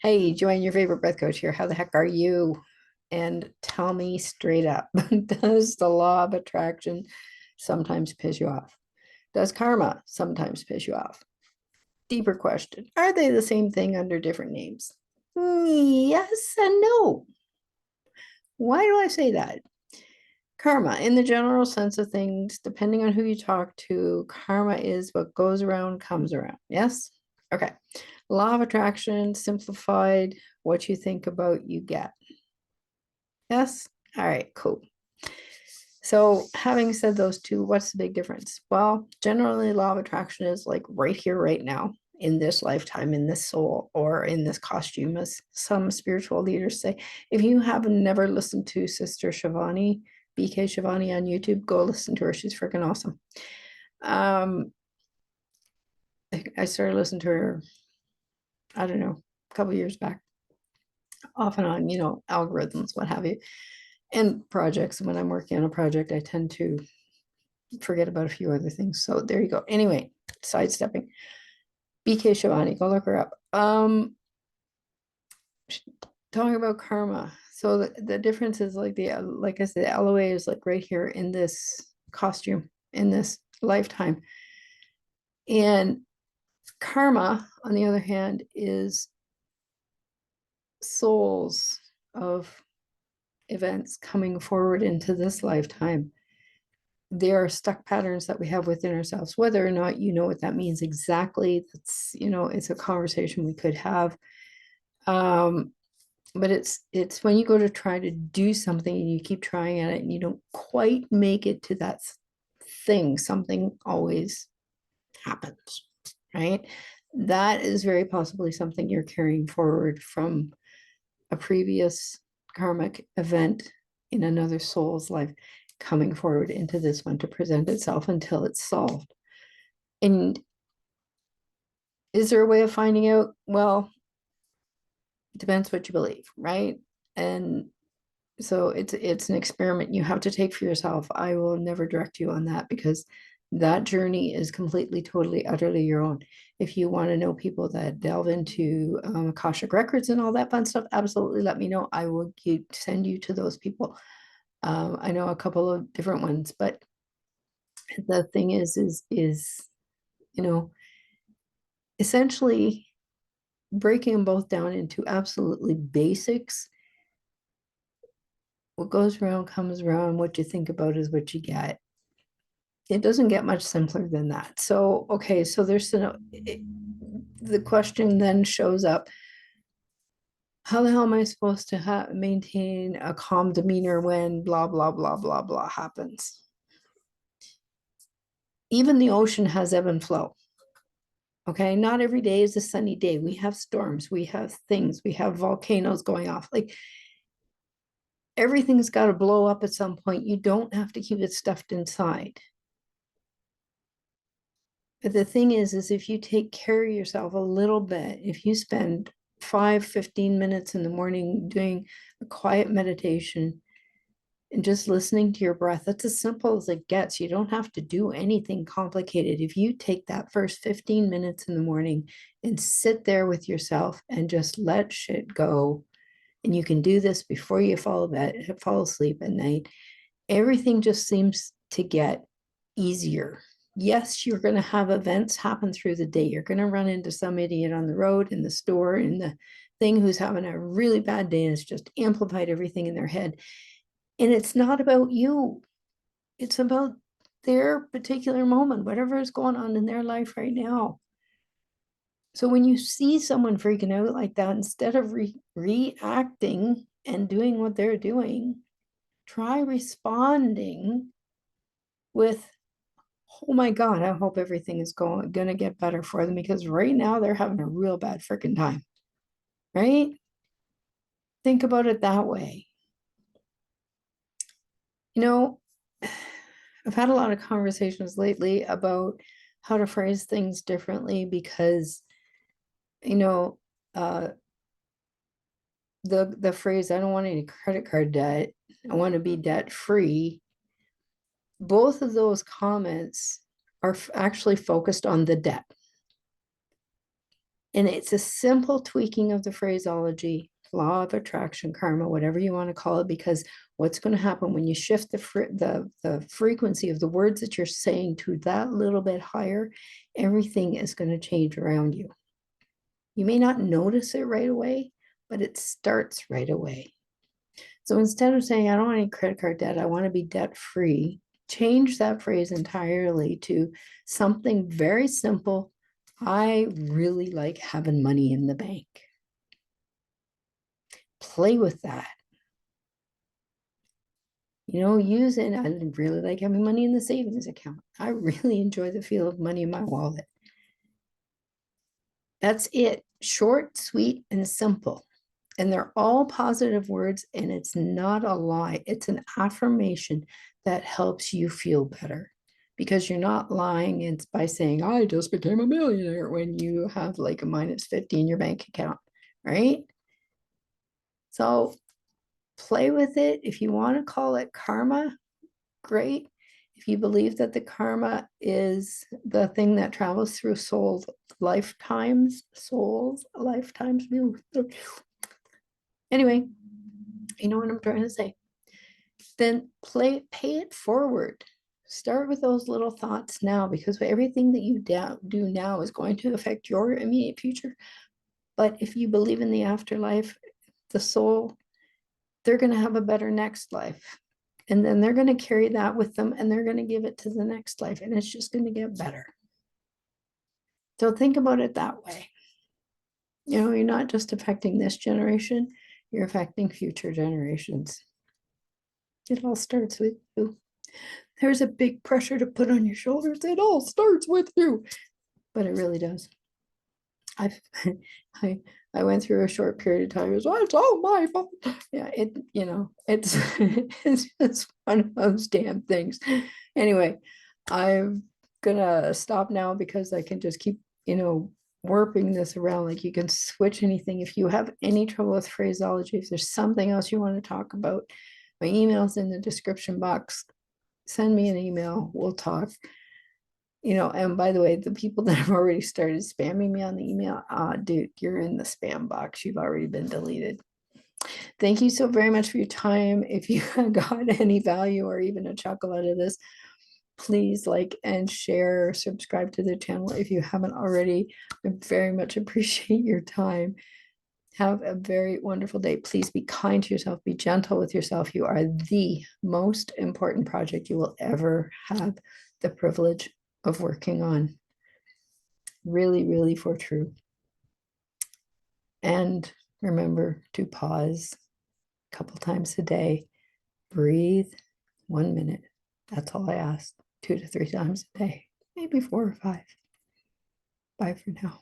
Hey, join your favorite breath coach here. How the heck are you? And tell me straight up, does the law of attraction sometimes piss you off? Does karma sometimes piss you off? Deeper question. Are they the same thing under different names? Yes and no. Why do I say that? Karma, in the general sense of things, depending on who you talk to, karma is what goes around comes around. Yes? Okay. Law of attraction, simplified, what you think about, you get. Yes? All right, cool. So, having said those two, what's the big difference? Well, generally, law of attraction is like right here, right now, in this lifetime, in this soul, or in this costume, as some spiritual leaders say. If you have never listened to Sister Shivani, BK Shivani on YouTube, go listen to her. She's freaking awesome. I started listening to her, I don't know, a couple years back, off and on, algorithms, what have you, and projects. When I'm working on a project, I tend to forget about a few other things. So there you go. Anyway, sidestepping. BK Shivani, go look her up. Talking about karma. So the difference is like like I said, the LOA is like right here in this costume, in this lifetime. And karma, on the other hand, is souls of events coming forward into this lifetime. There are stuck patterns that we have within ourselves, whether or not you know what that means exactly. That's, it's a conversation we could have. But it's when you go to try to do something and you keep trying at it and you don't quite make it to that thing, something always happens, right? That is very possibly something you're carrying forward from a previous karmic event in another soul's life, coming forward into this one to present itself until it's solved. And is there a way of finding out? Well, it depends what you believe, right? And so it's an experiment you have to take for yourself. I will never direct you on that because that journey is completely, totally, utterly your own. If you want to know people that delve into Akashic records and all that fun stuff, absolutely let me know. I will send you to those people. I know a couple of different ones, but the thing is, you know, essentially breaking them both down into absolutely basics. What goes around comes around. What you think about is what you get. It doesn't get much simpler than that. So, okay, so the question then shows up. How the hell am I supposed to maintain a calm demeanor when blah, blah, blah, blah, blah happens? Even the ocean has ebb and flow. Okay, not every day is a sunny day. We have storms, we have things, we have volcanoes going off. Like everything's got to blow up at some point. You don't have to keep it stuffed inside. But the thing is if you take care of yourself a little bit, if you spend 15 minutes in the morning doing a quiet meditation and just listening to your breath, that's as simple as it gets. You don't have to do anything complicated. If you take that first 15 minutes in the morning and sit there with yourself and just let shit go, and you can do this before you fall asleep at night, everything just seems to get easier. Yes, you're going to have events happen through the day. You're going to run into some idiot on the road, in the store, in the thing who's having a really bad day and it's just amplified everything in their head. And it's not about you. It's about their particular moment, whatever is going on in their life right now. So when you see someone freaking out like that, instead of reacting and doing what they're doing, try responding with, oh my God, I hope everything is gonna get better for them because right now they're having a real bad freaking time, right? Think about it that way. You know, I've had a lot of conversations lately about how to phrase things differently because, you know, uh, the phrase, I don't want any credit card debt, I want to be debt free. Both of those comments are actually focused on the debt. And it's a simple tweaking of the phraseology, law of attraction, karma, whatever you want to call it, because what's going to happen when you shift the frequency of the words that you're saying to that little bit higher, everything is going to change around you. You may not notice it right away, but it starts right away. So instead of saying, I don't want any credit card debt, I want to be debt free, change that phrase entirely to something very simple. I really like having money in the bank. Play with that. Use it. I really like having money in the savings account. I really enjoy the feel of money in my wallet. That's it. Short, sweet, and simple. And they're all positive words, and it's not a lie. It's an affirmation that helps you feel better because you're not lying. It's by saying, I just became a millionaire when you have like a -50 in your bank account, right? So play with it. If you want to call it karma, great. If you believe that the karma is the thing that travels through souls' lifetimes. Anyway, you know what I'm trying to say. Then pay it forward. Start with those little thoughts now, because everything that you do now is going to affect your immediate future. But if you believe in the afterlife, the soul, they're going to have a better next life. And then they're going to carry that with them, and they're going to give it to the next life, and it's just going to get better. So think about it that way. You're not just affecting this generation, you're affecting future generations. It all starts with you. There's a big pressure to put on your shoulders. It all starts with you, but it really does. I've I I went through a short period of time. It was, oh, it's all my fault. Yeah, it's it's just one of those damn things. Anyway, I'm gonna stop now because I can just keep, warping this around. Like, you can switch anything. If you have any trouble with phraseology, if there's something else you want to talk about, my email's in the description box. Send me an email. We'll talk. And by the way, the people that have already started spamming me on the email, dude, you're in the spam box. You've already been deleted. Thank you so very much for your time. If you got any value or even a chuckle out of this, please like and share, subscribe to the channel if you haven't already. I very much appreciate your time. Have a very wonderful day. Please be kind to yourself. Be gentle with yourself. You are the most important project you will ever have the privilege of working on. Really, really for true. And remember to pause a couple times a day. Breathe 1 minute. That's all I ask. 2 to 3 times a day, maybe 4 or 5. Bye for now.